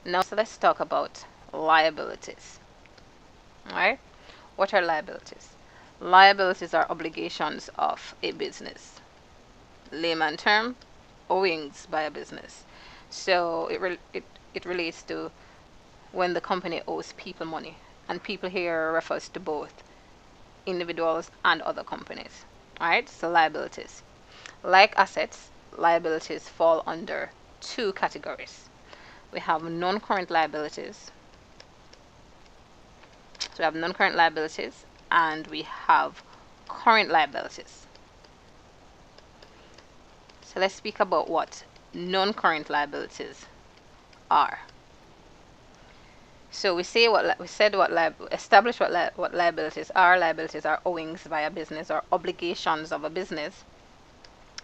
Now, so let's talk about liabilities. All right. What are liabilities? Liabilities are obligations of a business. Layman term, owings by a business. So it relates to when the company owes people money, and people here refers to both individuals and other companies. All right. So liabilities, like assets, liabilities fall under two categories. We have non-current liabilities. So we have non-current liabilities and we have current liabilities. So let's speak about what non-current liabilities are. So we say establish what liabilities are. Liabilities are owings by a business or obligations of a business.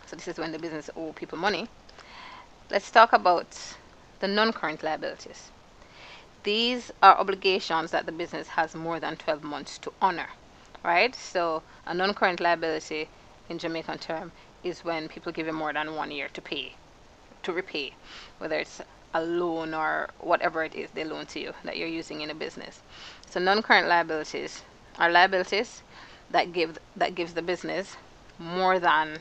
So this is when the business owe people money. Let's talk about the non-current liabilities. These are obligations that the business has more than 12 months to honor, right? So a non-current liability in Jamaican term is when people give you more than 1 year to repay, whether it's a loan or whatever it is they loan to you that you're using in a business. So non-current liabilities are liabilities that gives the business more than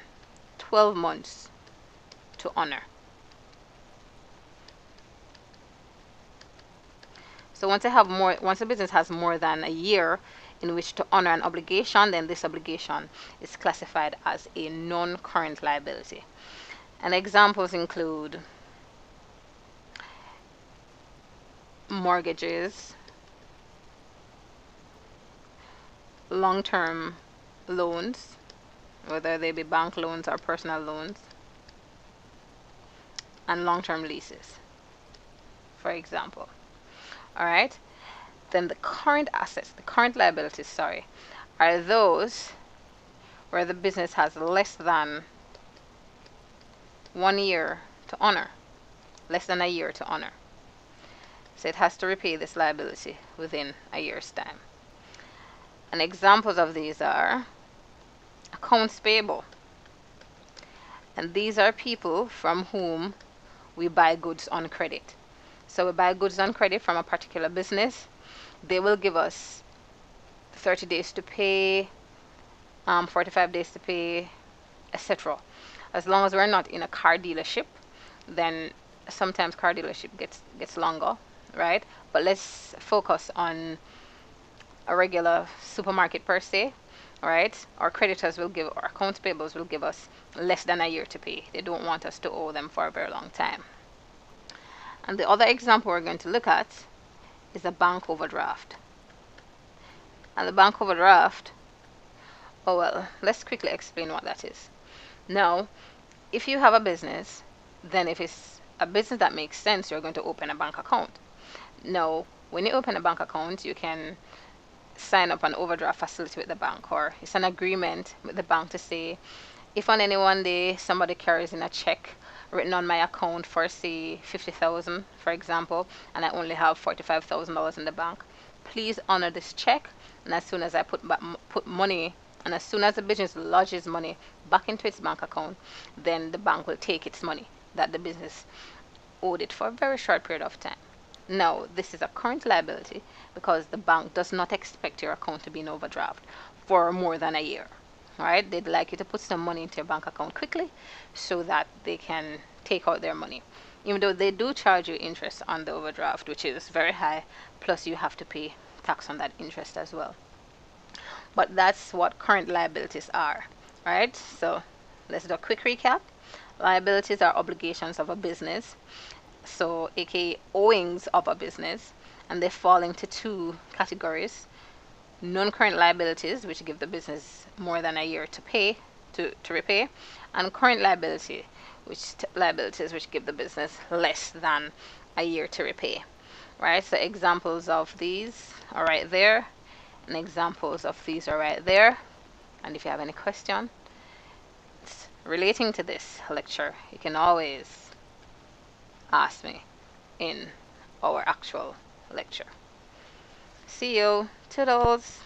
12 months to honor. So once a business has more than a year in which to honor an obligation, then this obligation is classified as a non-current liability. And examples include mortgages, long-term loans, whether they be bank loans or personal loans, and long-term leases, for example. All right. Then the current liabilities, are those where the business has less than 1 year to honor, less than a year to honor. So it has to repay this liability within a year's time. And examples of these are accounts payable. And these are people from whom we buy goods on credit. So we buy goods on credit from a particular business. They will give us 30 days to pay, 45 days to pay, etc. As long as we're not in a car dealership, then sometimes car dealership gets longer, right? But let's focus on a regular supermarket per se, right? Our accounts payables will give us less than a year to pay. They don't want us to owe them for a very long time. And the other example we're going to look at is a bank overdraft. And the bank overdraft, let's quickly explain what that is. Now, if you have a business, then if it's a business that makes sense, you're going to open a bank account. Now, when you open a bank account, you can sign up an overdraft facility with the bank, or it's an agreement with the bank to say, if on any one day somebody carries in a check written on my account for say 50,000, for example, and I only have $45,000 in the bank, please honor this check. And as soon as I put money, and as soon as the business lodges money back into its bank account, then the bank will take its money that the business owed it for a very short period of time. Now, this is a current liability because the bank does not expect your account to be in overdraft for more than a year. Right? They'd like you to put some money into your bank account quickly so that they can take out their money. Even though they do charge you interest on the overdraft, which is very high, plus you have to pay tax on that interest as well. But that's what current liabilities are, right? So let's do a quick recap. Liabilities are obligations of a business, so aka owings of a business, and they fall into two categories: non-current liabilities, which give the business more than a year to repay, and current liabilities which give the business less than a year to repay. Right? So examples of these are right there, and examples of these are right there. And if you have any questions relating to this lecture, you can always ask me in our actual lecture. See you. Toodles.